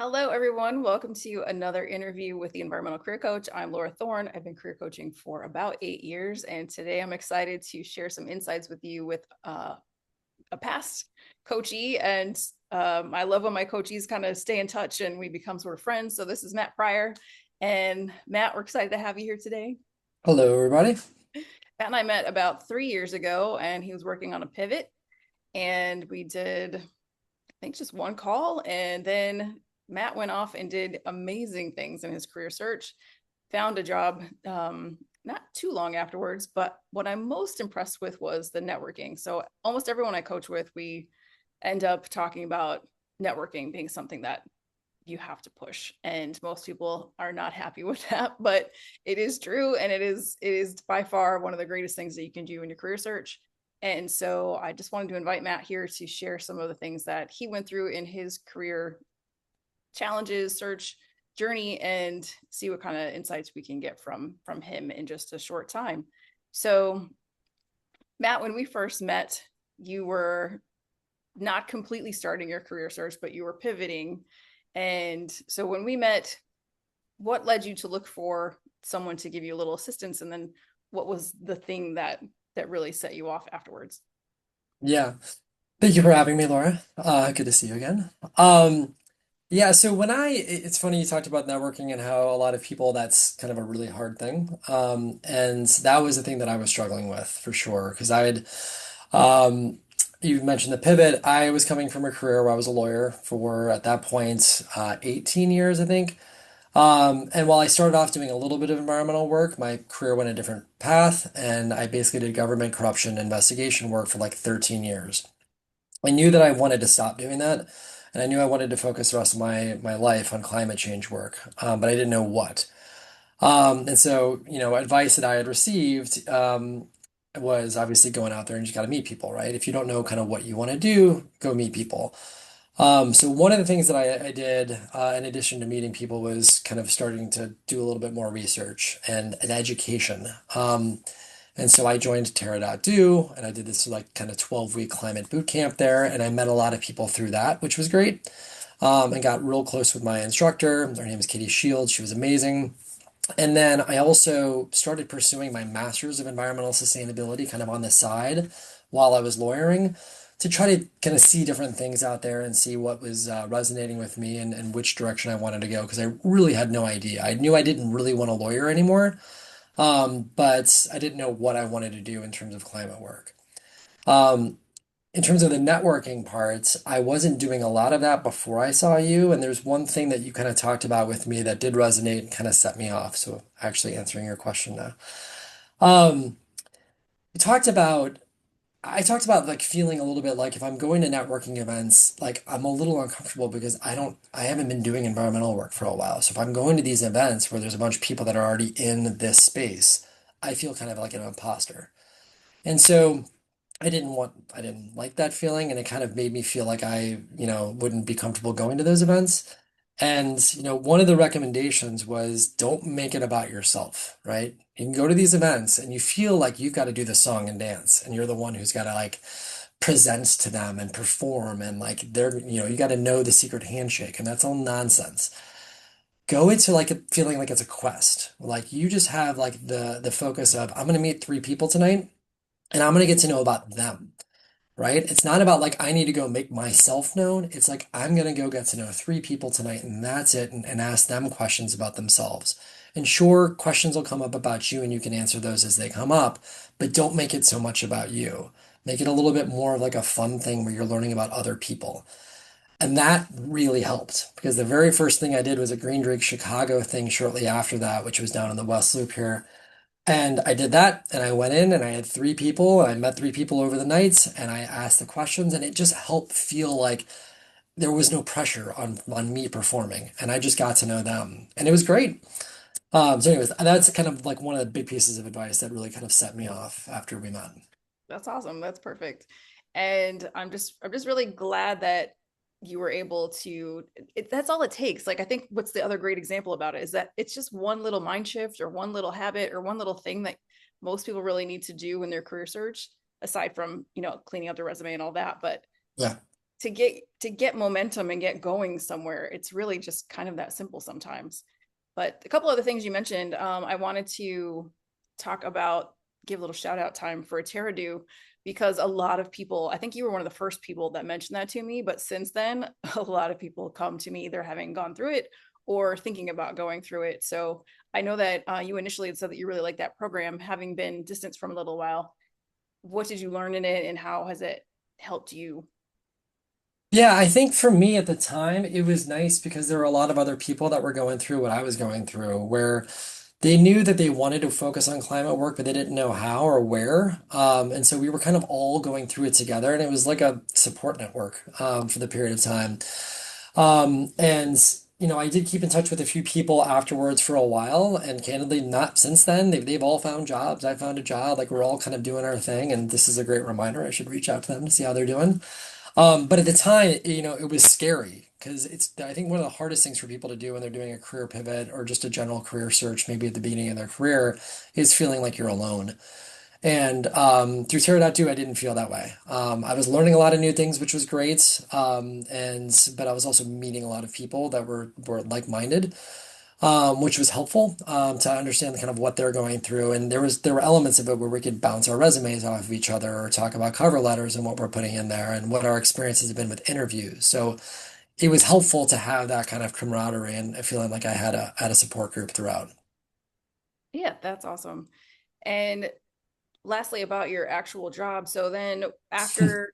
Hello, everyone. Welcome to another interview with the Environmental Career Coach. I'm Laura Thorne. I've been career coaching for about 8 years, and today I'm excited to share some insights with you with a past coachee. And I love when my coachees kind of stay in touch and we become sort of friends. So this is Matt Pryor. And Matt, we're excited to have you here today. Hello, everybody. Matt and I met about 3 years ago, and he was working on a pivot. And we did, I think, just one call. And then Matt went off and did amazing things in his career search, found a job not too long afterwards. But what I'm most impressed with was the networking. So almost everyone I coach with, we end up talking about networking being something that you have to push, and most people are not happy with that, but it is true, and it is by far one of the greatest things that you can do in your career search. And so I just wanted to invite Matt here to share some of the things that he went through in his career challenges, search journey, and see what kind of insights we can get from him in just a short time. So Matt, when we first met, you were not completely starting your career search, but you were pivoting. And so when we met, what led you to look for someone to give you a little assistance? And then what was the thing that really set you off afterwards? Yeah, thank you for having me, Laura. Good to see you again. Yeah, so it's funny you talked about networking and how a lot of people that's kind of a really hard thing. And that was the thing that I was struggling with for sure. Because um, you mentioned the pivot. I was coming from a career where I was a lawyer for at that point, 18 years, I think. And while I started off doing a little bit of environmental work, my career went a different path, and I basically did government corruption investigation work for like 13 years. I knew that I wanted to stop doing that, and I knew I wanted to focus the rest of my life on climate change work, but I didn't know what. And so, advice that I had received was obviously going out there and you got to meet people, right? If you don't know kind of what you want to do, go meet people. So one of the things that I did in addition to meeting people was kind of starting to do a little bit more research and an education. And so I joined Terra.do and I did this like kind of 12-week climate boot camp there. And I met a lot of people through that, which was great. And got real close with my instructor. Her name is Katie Shields. She was amazing. And then I also started pursuing my master's of environmental sustainability kind of on the side while I was lawyering to try to kind of see different things out there and see what was resonating with me and which direction I wanted to go because I really had no idea. I knew I didn't really want a lawyer anymore, but I didn't know what I wanted to do in terms of climate work. Um, in terms of the networking parts, I wasn't doing a lot of that before I saw you. And there's one thing that you kind of talked about with me that did resonate and kind of set me off. So actually answering your question now. Um, you talked about, I talked about like feeling a little bit like if I'm going to networking events, like I'm a little uncomfortable because I haven't been doing environmental work for a while. So if I'm going to these events where there's a bunch of people that are already in this space, I feel kind of like an imposter. And so I didn't like that feeling, and it kind of made me feel like wouldn't be comfortable going to those events. And, one of the recommendations was don't make it about yourself, right? You can go to these events and you feel like you've got to do the song and dance, and you're the one who's got to like present to them and perform, and like you got to know the secret handshake, and that's all nonsense. Go into like a feeling like it's a quest. Like you just have like the focus of I'm gonna meet three people tonight and I'm going to get to know about them, right? It's not about like I need to go make myself known. It's like I'm going to go get to know three people tonight and that's it and ask them questions about themselves. And sure, questions will come up about you and you can answer those as they come up, but don't make it so much about you. Make it a little bit more of like a fun thing where you're learning about other people. And that really helped because the very first thing I did was a Green Drake Chicago thing shortly after that, which was down in the West Loop here. And I did that, and I went in and I had three people. I met three people over the nights, and I asked the questions, and it just helped feel like there was no pressure on me performing, and I just got to know them, and it was great. So, anyways, that's kind of like one of the big pieces of advice that really kind of set me off after we met. That's awesome. That's perfect. And I'm just really glad that you were able to that's all it takes. Like I think what's the other great example about it is that it's just one little mind shift or one little habit or one little thing that most people really need to do in their career search aside from, cleaning out their resume and all that. But Yeah. to get momentum and get going somewhere, it's really just kind of that simple sometimes. But a couple other things you mentioned, I wanted to talk about, give a little shout out time for Terradu, because a lot of people, I think you were one of the first people that mentioned that to me, but since then, a lot of people come to me either having gone through it or thinking about going through it. So I know that you initially had said that you really liked that program, having been distanced from a little while. What did you learn in it, and how has it helped you? Yeah, I think for me at the time, it was nice because there were a lot of other people that were going through what I was going through, where they knew that they wanted to focus on climate work, but they didn't know how or where. And so we were kind of all going through it together, and it was like a support network for the period of time. And I did keep in touch with a few people afterwards for a while, and candidly, not since then. They've all found jobs. I found a job. Like we're all kind of doing our thing, and this is a great reminder. I should reach out to them to see how they're doing. But at the time, it was scary because I think one of the hardest things for people to do when they're doing a career pivot or just a general career search, maybe at the beginning of their career, is feeling like you're alone. And through Pterodactyl, I didn't feel that way. I was learning a lot of new things, which was great. But I was also meeting a lot of people that were like-minded, which was helpful to understand kind of what they're going through. And there were elements of it where we could bounce our resumes off of each other or talk about cover letters and what we're putting in there and what our experiences have been with interviews. So it was helpful to have that kind of camaraderie and feeling like I had a support group throughout. Yeah, that's awesome. And lastly, about your actual job. So then after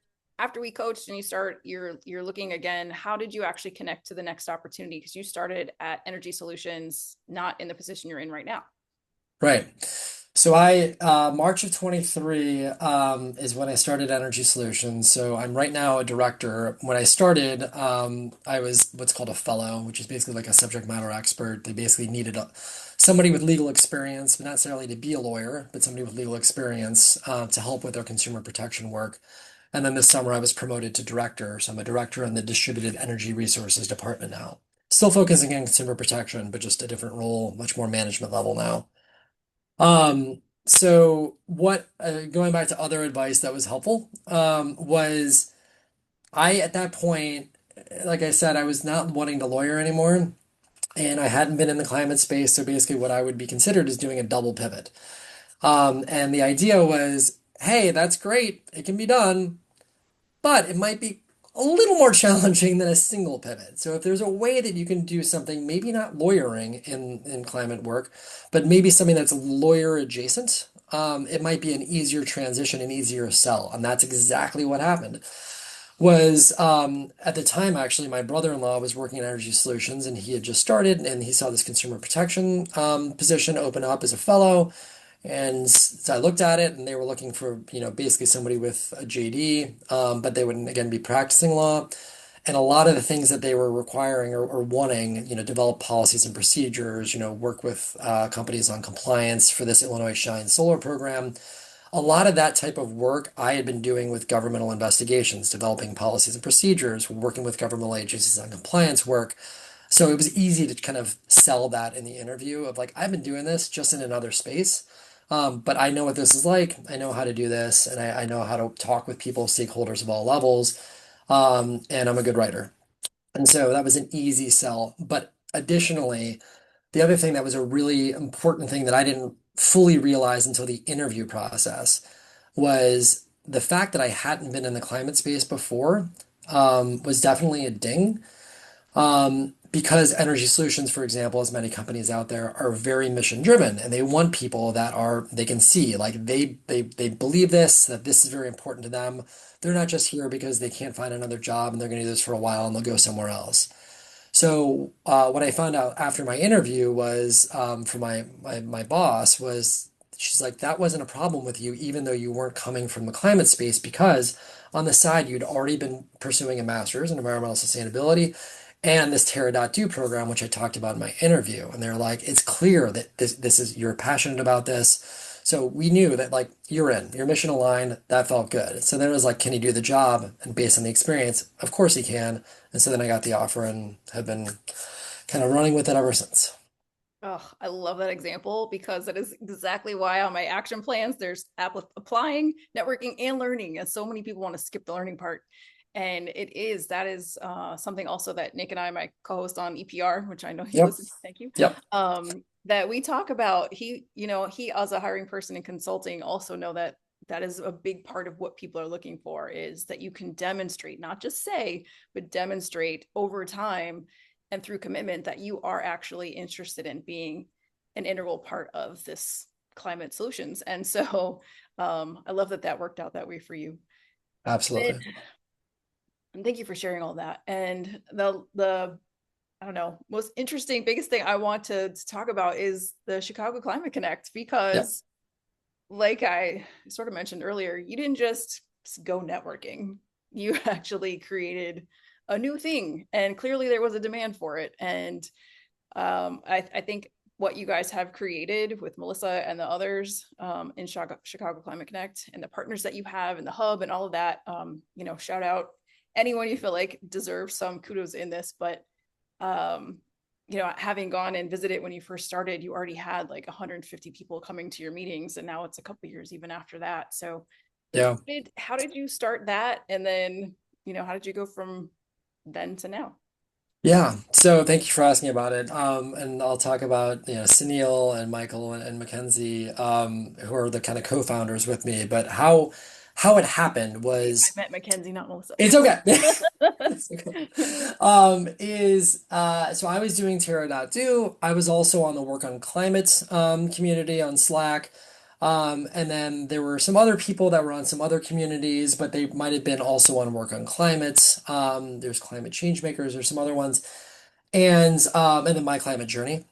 we coached and you're looking again, how did you actually connect to the next opportunity? Because you started at Energy Solutions, not in the position you're in right now. Right. So I March of 23 is when I started Energy Solutions. So I'm right now a director. When I started, I was what's called a fellow, which is basically like a subject matter expert. They basically needed somebody with legal experience, but not necessarily to be a lawyer, but somebody with legal experience to help with their consumer protection work. And then this summer I was promoted to director. So I'm a director in the Distributed Energy Resources Department now. Still focusing on consumer protection, but just a different role, much more management level now. So what, going back to other advice that was helpful, was at that point, like I said, I was not wanting to lawyer anymore, and I hadn't been in the climate space. So basically, what I would be considered is doing a double pivot. And the idea was, hey, that's great. It can be done, but it might be a little more challenging than a single pivot. So if there's a way that you can do something, maybe not lawyering in climate work, but maybe something that's lawyer adjacent, it might be an easier transition, an easier sell. And that's exactly what happened. Was at the time, actually, my brother-in-law was working in energy solutions and he had just started and he saw this consumer protection position open up as a fellow. And so I looked at it and they were looking for, basically somebody with a JD, but they wouldn't again be practicing law. And a lot of the things that they were requiring or wanting, develop policies and procedures, work with companies on compliance for this Illinois Shine Solar program. A lot of that type of work I had been doing with governmental investigations, developing policies and procedures, working with governmental agencies on compliance work. So it was easy to kind of sell that in the interview of like, I've been doing this just in another space. But I know what this is like. I know how to do this, and I know how to talk with people, stakeholders of all levels. And I'm a good writer. And so that was an easy sell. But additionally, the other thing that was a really important thing that I didn't fully realize until the interview process was the fact that I hadn't been in the climate space before, was definitely a ding. Because Energy Solutions, for example, as many companies out there are very mission driven and they want people that they can see like they believe that this is very important to them. They're not just here because they can't find another job and they're going to do this for a while and they'll go somewhere else. So what I found out after my interview was, from my boss, was she's like, that wasn't a problem with you, even though you weren't coming from the climate space, because on the side you'd already been pursuing a master's in environmental sustainability and this Terra.do program, which I talked about in my interview. And they're like, it's clear that this is you're passionate about this. So we knew that like you're in, your mission aligned, that felt good. So then it was like, can he do the job? And based on the experience, of course he can. And so then I got the offer and have been kind of running with it ever since. Oh, I love that example because that is exactly why on my action plans there's applying, networking, and learning. And so many people want to skip the learning part. And that is something also that Nick and I, my co-host on EPR, which I know you Yep. listen to, thank you, Yep. that we talk about. He as a hiring person in consulting also know that that is a big part of what people are looking for, is that you can demonstrate, not just say, but demonstrate over time and through commitment that you are actually interested in being an integral part of this climate solutions. And so I love that that worked out that way for you. Absolutely. And thank you for sharing all that. And the I don't know, most interesting, biggest thing I want to talk about is the Chicago Climate Connect, Yep. because like I sort of mentioned earlier, you didn't just go networking. You actually created a new thing, and clearly there was a demand for it. And I think what you guys have created with Melissa and the others in Chicago Climate Connect, and the partners that you have and the hub and all of that, shout out anyone you feel like deserves some kudos in this. But um, having gone and visited when you first started, you already had like 150 people coming to your meetings, and now it's a couple years even after that. So Yeah. how did you start that? And then, how did you go from then to now? Yeah. So thank you for asking about it. And I'll talk about, Sunil and Michael and Mackenzie, who are the kind of co-founders with me. But how it happened Wait, I was met Mackenzie, not Melissa. it's okay. It's okay. Is so I was doing Terra.do. I was also on the Work on Climate community on Slack. And then there were some other people that were on some other communities, but they might have been also on Work on Climate. There's Climate Change Makers, there's some other ones, and then My Climate Journey.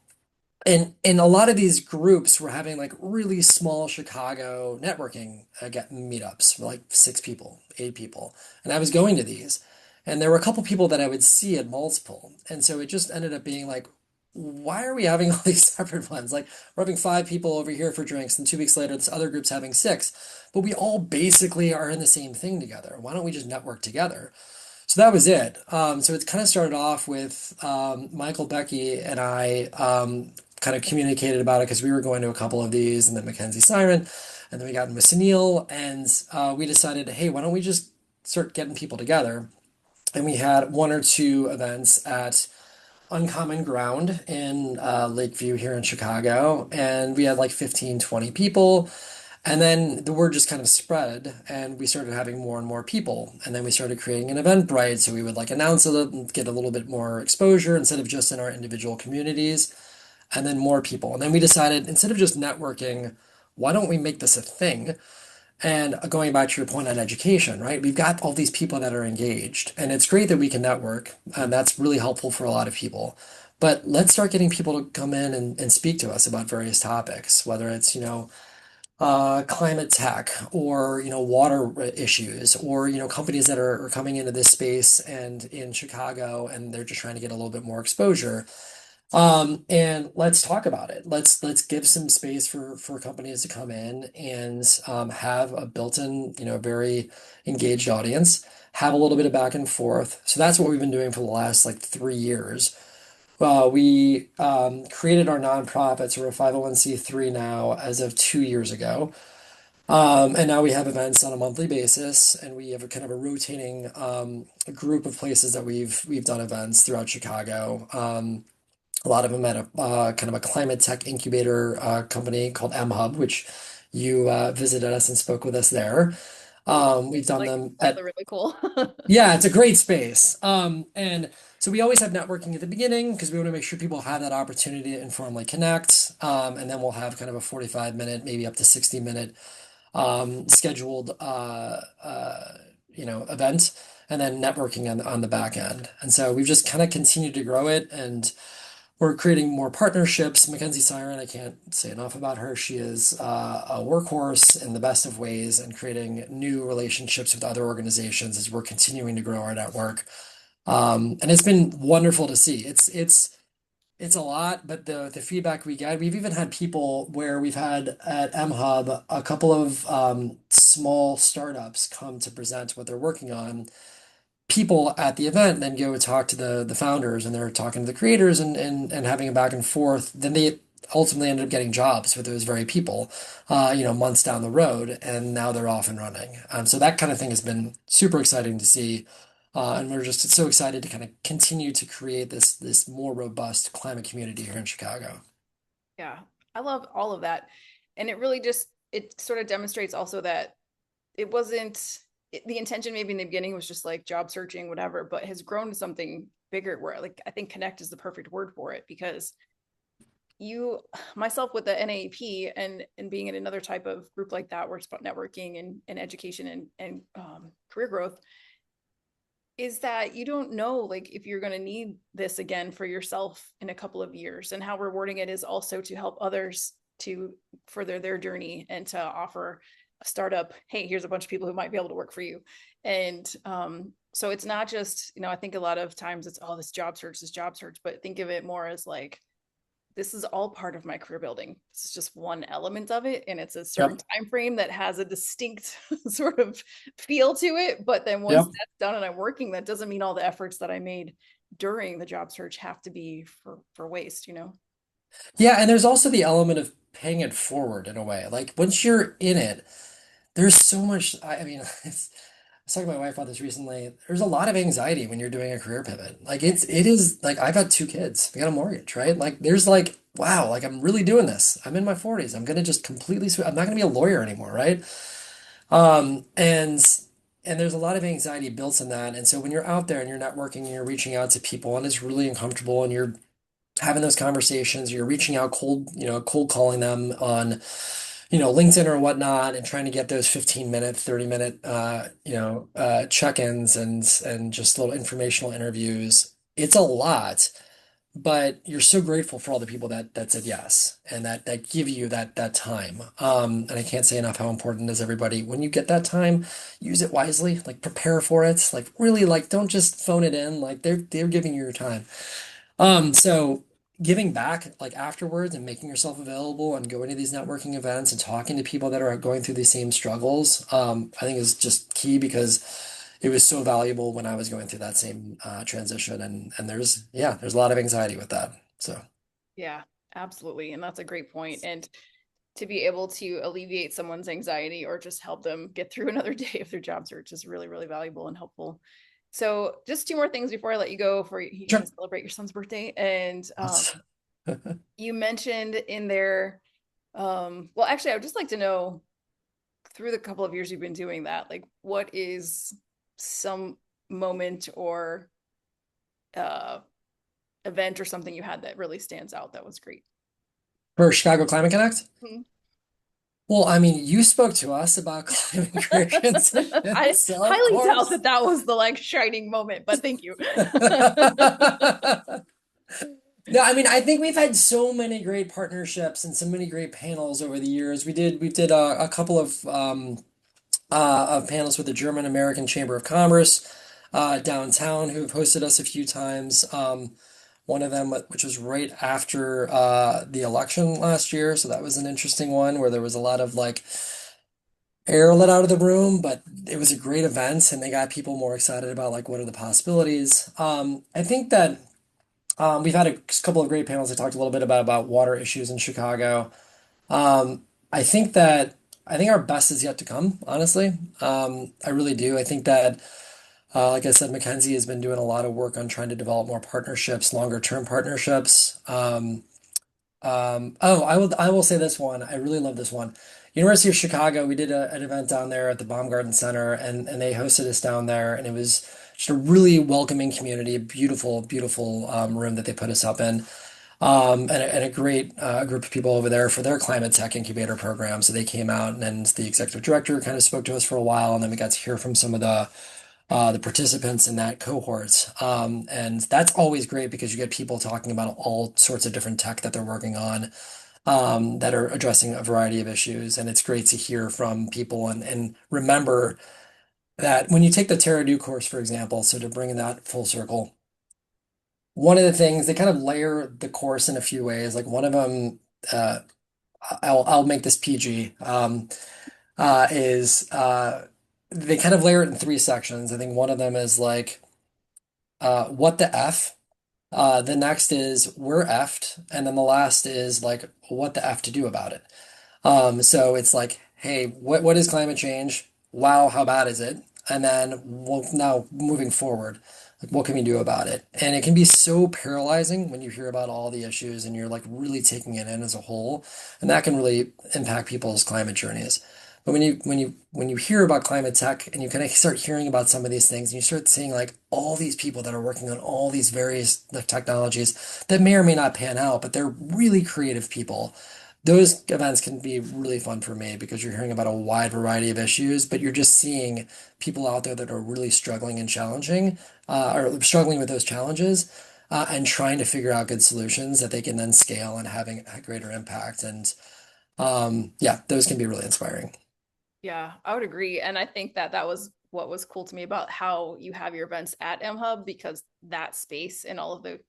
And a lot of these groups were having like really small Chicago networking meetups, like 6 people, 8 people. And I was going to these. And there were a couple people that I would see at multiple. And so it just ended up being like, why are we having all these separate ones? Like we're having 5 people over here for drinks, and 2 weeks later, this other group's having 6. But we all basically are in the same thing together. Why don't we just network together? So that was it. So it kind of started off with Michael, Becky, and I kind of communicated about it because we were going to a couple of these, and then Mackenzie Siren, and then we got in with Sunil, and we decided, hey, why don't we just start getting people together? And we had 1 or 2 events at Uncommon Ground in Lakeview here in Chicago, and we had like 15, 20 people. And then the word just kind of spread, and we started having more and more people. And then we started creating an Eventbrite, so we would like announce it and get a little bit more exposure instead of just in our individual communities, and then more people. And then we decided instead of just networking, why don't we make this a thing? And going back to your point on education, right? We've got all these people that are engaged, and it's great that we can network, and that's really helpful for a lot of people. But let's start getting people to come in and speak to us about various topics, whether it's, climate tech or water issues or companies that are coming into this space and in Chicago and they're just trying to get a little bit more exposure. And let's talk about it. Let's give some space for companies to come in and have a built-in, very engaged audience, have a little bit of back and forth. So that's what we've been doing for the last like 3 years. We created our nonprofit, so we're a 501(c)(3) now as of 2 years ago. And now we have events on a monthly basis, and we have a kind of a rotating group of places that we've done events throughout Chicago. A lot of them at a kind of a climate tech incubator company called MHub, which you visited us and spoke with us there. We've done Like them really, at really cool. yeah, it's a great space. And so we always have networking at the beginning because we want to make sure people have that opportunity to informally connect. And then we'll have kind of a 45-minute, maybe up to 60-minute scheduled event, and then networking on the back end. And so we've just kind of continued to grow it, and we're creating more partnerships. Mackenzie Siren, I can't say enough about her. She is a workhorse in the best of ways and creating new relationships with other organizations as we're continuing to grow our network. And it's been wonderful to see. It's a lot, but the feedback we get, we've even had people where we've had at MHub a couple of small startups come to present what they're working on. People at the event then go talk to the founders, and they're talking to the creators and having a back and forth. Then they ultimately ended up getting jobs with those very people, months down the road, and now they're off and running. So that kind of thing has been super exciting to see. And we're just so excited to kind of continue to create this more robust climate community here in Chicago. Yeah, I love all of that. And it really just it sort of demonstrates also that it wasn't the intention maybe in the beginning was just like job searching, whatever, but has grown to something bigger where like I think connect is the perfect word for it because you myself with the NAEP and being in another type of group like that where it's about networking and education and career growth is that you don't know like if you're going to need this again for yourself in a couple of years and how rewarding it is also to help others to further their journey and to offer a startup, hey, here's a bunch of people who might be able to work for you. And so it's not just, I think a lot of times it's this job search, but think of it more as like this is all part of my career building. This is just one element of it, and it's a certain Yep. time frame that has a distinct sort of feel to it. But then once Yep. that's done and I'm working, that doesn't mean all the efforts that I made during the job search have to be for waste. Yeah, and there's also the element of paying it forward in a way. Like once you're in it, there's so much. I mean, I was talking to my wife about this recently. There's a lot of anxiety when you're doing a career pivot. Like Yeah. it is like I've got two kids. I got a mortgage, right? Like there's like, wow, like I'm really doing this. I'm in my 40s. I'm gonna just completely I'm not gonna be a lawyer anymore, right? Um, and and there's a lot of anxiety built in that. And so when you're out there and you're networking and you're reaching out to people and it's really uncomfortable and you're having those conversations, you're reaching out cold calling them on LinkedIn or whatnot and trying to get those 15-minute, 30-minute, check-ins and just little informational interviews. It's a lot, but you're so grateful for all the people that said yes and that give you that time. And I can't say enough how important it is, everybody. When you get that time, use it wisely, like prepare for it. Like really, like don't just phone it in. Like they're giving you your time. So giving back like afterwards and making yourself available and going to these networking events and talking to people that are going through the same struggles, I think is just key because it was so valuable when I was going through that same transition. And there's a lot of anxiety with that. So Yeah, absolutely. And that's a great point. And to be able to alleviate someone's anxiety or just help them get through another day of their job search is really, really valuable and helpful. So, just two more things before I let you go, for you can sure. celebrate your son's birthday. And Let's- you mentioned in there, well, actually, I would just like to know through the couple of years you've been doing that, like, what is some moment or uh, event or something you had that really stands out that was great? For Chicago Climate Connect? Mhm. Well, I mean, you spoke to us about climate career transition, I so of highly doubt course. that that was the like shining moment, but thank you. No, I mean, I think we've had so many great partnerships and so many great panels over the years. We did a couple of panels with the German American Chamber of Commerce downtown, who have hosted us a few times. One of them, which was right after the election last year, so that was an interesting one where there was a lot of like air let out of the room, but it was a great event, and they got people more excited about like what are the possibilities. I think that. We've had a couple of great panels that talked a little bit about water issues in Chicago. Um, I think that I think our best is yet to come, honestly. I really do. I think that, like I said, Mackenzie has been doing a lot of work on trying to develop more partnerships, longer term partnerships. Oh, I will say this one. I really love this one. University of Chicago, we did an event down there at the Baumgarten Center and they hosted us down there and it was just a really welcoming community, a beautiful, beautiful room that they put us up in. And a great group of people over there for their climate tech incubator program. So they came out and the executive director kind of spoke to us for a while and then we got to hear from some of the participants in that cohort. And that's always great because you get people talking about all sorts of different tech that they're working on that are addressing a variety of issues. And it's great to hear from people and remember that when you take the Terra Do course, for example, so to bring that full circle, one of the things they kind of layer the course in a few ways. Like one of them, uh, I'll make this PG, is they kind of layer it in three sections. I think one of them is like what the F. The next is we're effed, and then the last is like what the F to do about it. So it's like, hey, what is climate change? Wow, how bad is it? And then now moving forward, like what can we do about it? And it can be so paralyzing when you hear about all the issues and you're like really taking it in as a whole, and that can really impact people's climate journeys. But when you hear about climate tech and you kind of start hearing about some of these things and you start seeing like all these people that are working on all these various like, technologies that may or may not pan out, but they're really creative people. Those events can be really fun for me because you're hearing about a wide variety of issues, but you're just seeing people out there that are really struggling and challenging, or struggling with those challenges, and trying to figure out good solutions that they can then scale and having a greater impact. And yeah, those can be really inspiring. Yeah, I would agree. And I think that that was what was cool to me about how you have your events at M Hub, because that space and all of the,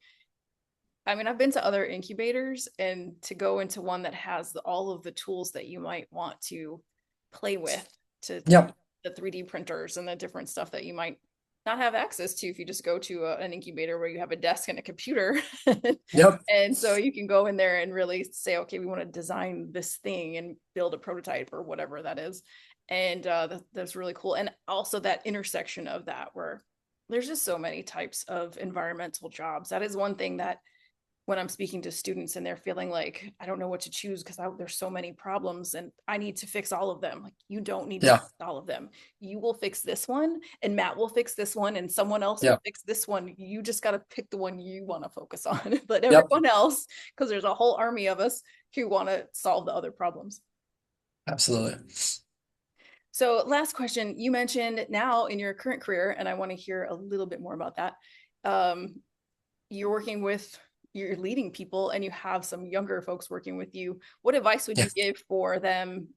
I mean, I've been to other incubators, and to go into one that has all of the tools that you might want to play with, to Yep, the 3D printers and the different stuff that you might not have access to if you just go to an incubator where you have a desk and a computer. yep, And so you can go in there and really say, okay, we want to design this thing and build a prototype or whatever that is. And that's really cool. And also that intersection of that, where there's just so many types of environmental jobs. That is one thing that when I'm speaking to students and they're feeling like, I don't know what to choose because there's so many problems and I need to fix all of them. Like, you don't need to yeah, fix all of them. You will fix this one, and Matt will fix this one, and someone else will yeah, fix this one. You just got to pick the one you want to focus on. But yep, everyone else, because there's a whole army of us who want to solve the other problems. absolutely. So, last question. You mentioned now in your current career, and I want to hear a little bit more about that. Um, you're working with, you're leading people, and you have some younger folks working with you. What advice would Yeah, you give for them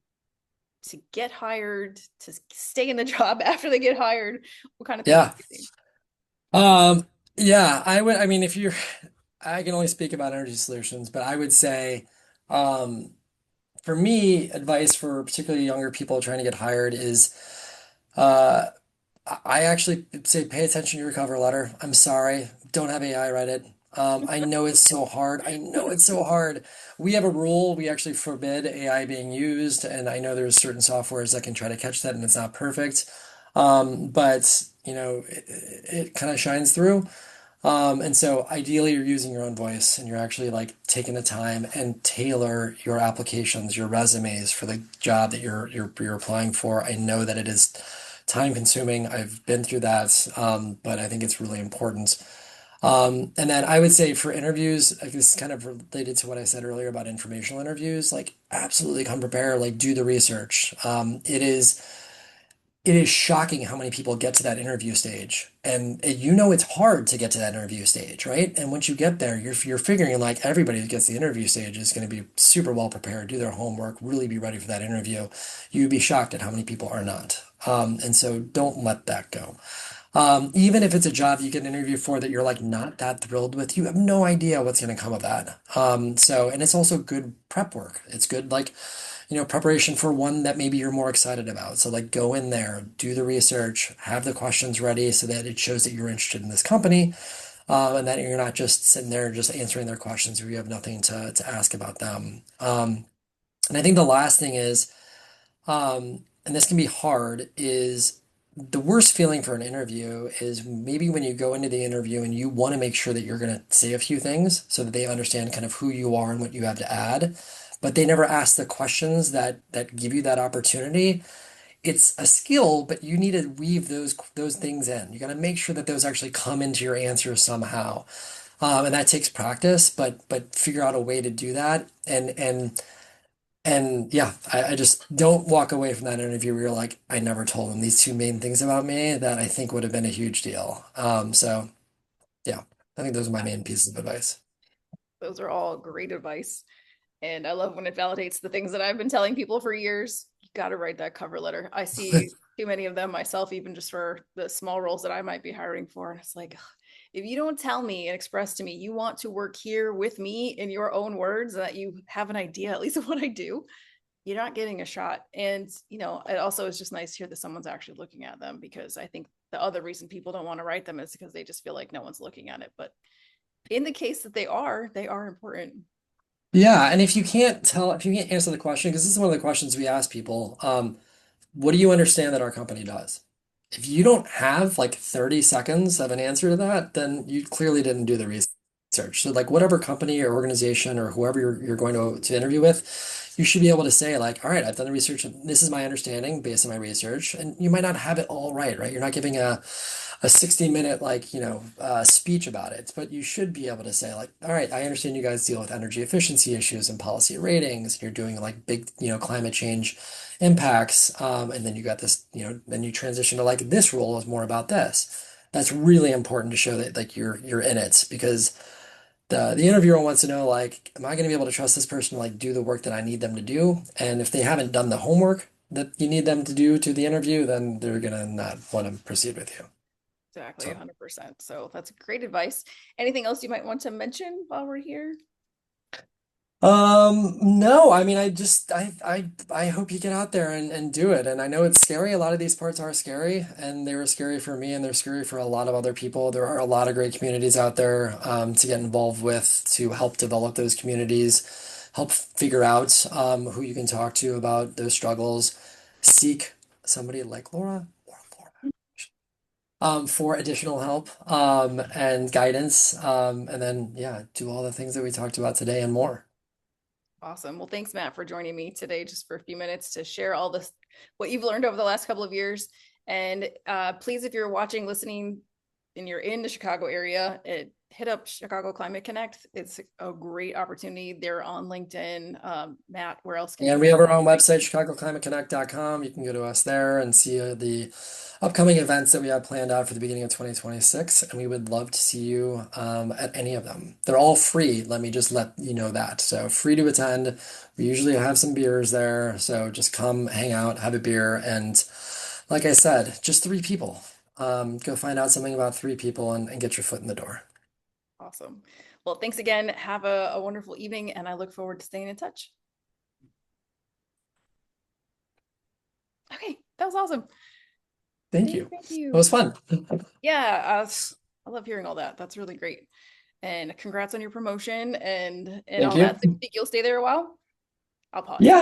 to get hired, to stay in the job after they get hired? What kind of things yeah. have you seen? Um, yeah, I mean, if you're, I can only speak about energy solutions, but I would say, um, for me, advice for particularly younger people trying to get hired is, uh, I actually say pay attention to your cover letter. I'm sorry, don't have AI write it. I know it's so hard. I know it's so hard. We have a rule. We actually forbid AI being used, and I know there's certain softwares that can try to catch that, and it's not perfect. But it kind of shines through. And so ideally you're using your own voice and you're actually like taking the time and tailor your applications, your resumes for the job that you're applying for. I know that it is time consuming. I've been through that, but I think it's really important. And then I would say for interviews, like this is kind of related to what I said earlier about informational interviews, like absolutely come prepared, like do the research. It is shocking how many people get to that interview stage. And you know it's hard to get to that interview stage, right? And once you get there, you're figuring like everybody who gets the interview stage is going to be super well prepared, do their homework, really be ready for that interview. You'd be shocked at how many people are not. And so don't let that go. Even if it's a job you get an interview for that you're like not that thrilled with, you have no idea what's going to come of that. And it's also good prep work. It's good, like, preparation for one that maybe you're more excited about. So like go in there, do the research, have the questions ready so that it shows that you're interested in this company, and that you're not just sitting there just answering their questions where you have nothing to ask about them. And I think the last thing is, and this can be hard, is the worst feeling for an interview is maybe when you go into the interview and you want to make sure that you're going to say a few things so that they understand kind of who you are and what you have to add, but they never ask the questions that give you that opportunity. It's a skill, but you need to weave those things in. You got to make sure that those actually come into your answer somehow. And that takes practice, but figure out a way to do that. And yeah, I just don't walk away from that interview where you're like, I never told them these two main things about me that I think would have been a huge deal. So yeah, I think those are my main pieces of advice. Those are all great advice. And I love when it validates the things that I've been telling people for years. You got to write that cover letter. I see too many of them myself, even just for the small roles that I might be hiring for. And it's like, if you don't tell me and express to me you want to work here with me in your own words, that you have an idea at least of what I do, you're not getting a shot. And, it also is just nice to hear that someone's actually looking at them, because I think the other reason people don't want to write them is because they just feel like no one's looking at it. But in the case that they are important. Yeah, and if you can't answer the question, because this is one of the questions we ask people, what do you understand that our company does? if you don't have like 30 seconds of an answer to that, then you clearly didn't do the research. So like whatever company or organization or whoever you're going to interview with, you should be able to say like, all right, I've done the research and this is my understanding based on my research. And you might not have it all right, right? You're not giving a 60-minute like, speech about it, but you should be able to say like, all right, I understand you guys deal with energy efficiency issues and policy ratings, and you're doing like big, climate change impacts. And then you got this, then you transition to like this role is more about this. That's really important to show that like you're in it because the interviewer wants to know like, am I going to be able to trust this person to like do the work that I need them to do? And if they haven't done the homework that you need them to do to the interview, then they're gonna not want to proceed with you. Exactly, So. 100%. So that's great advice. Anything else you might want to mention while we're here? No, I mean, I hope you get out there and do it. And I know it's scary. A lot of these parts are scary, and they were scary for me, and they're scary for a lot of other people. There are a lot of great communities out there, to get involved with, to help develop those communities, help figure out, who you can talk to about those struggles. Seek somebody like Laura or Laura, for additional help, and guidance, and then yeah, do all the things that we talked about today and more. Awesome. Well, thanks, Matt, for joining me today just for a few minutes to share all this, what you've learned over the last couple of years. And please, if you're watching, listening, and you're in the Chicago area, hit up Chicago Climate Connect. It's a great opportunity. They're on LinkedIn. Matt, where else can And people we have our own find website, chicagoclimateconnect.com. You can go to us there and see, the upcoming events that we have planned out for the beginning of 2026. And we would love to see you, at any of them. They're all free. Let me just let you know that. So free to attend. We usually have some beers there. So just come hang out, have a beer. And like I said, just three people. Go find out something about three people and get your foot in the door. Awesome. Well, thanks again. Have a wonderful evening, and I look forward to staying in touch. Okay, that was awesome. Thank Thank you. you. Thank It you. was fun. Yeah, I love hearing all that. That's really great. And congrats on your promotion and Thank all that. you. So you think you'll stay there a while? I'll pause. Yeah.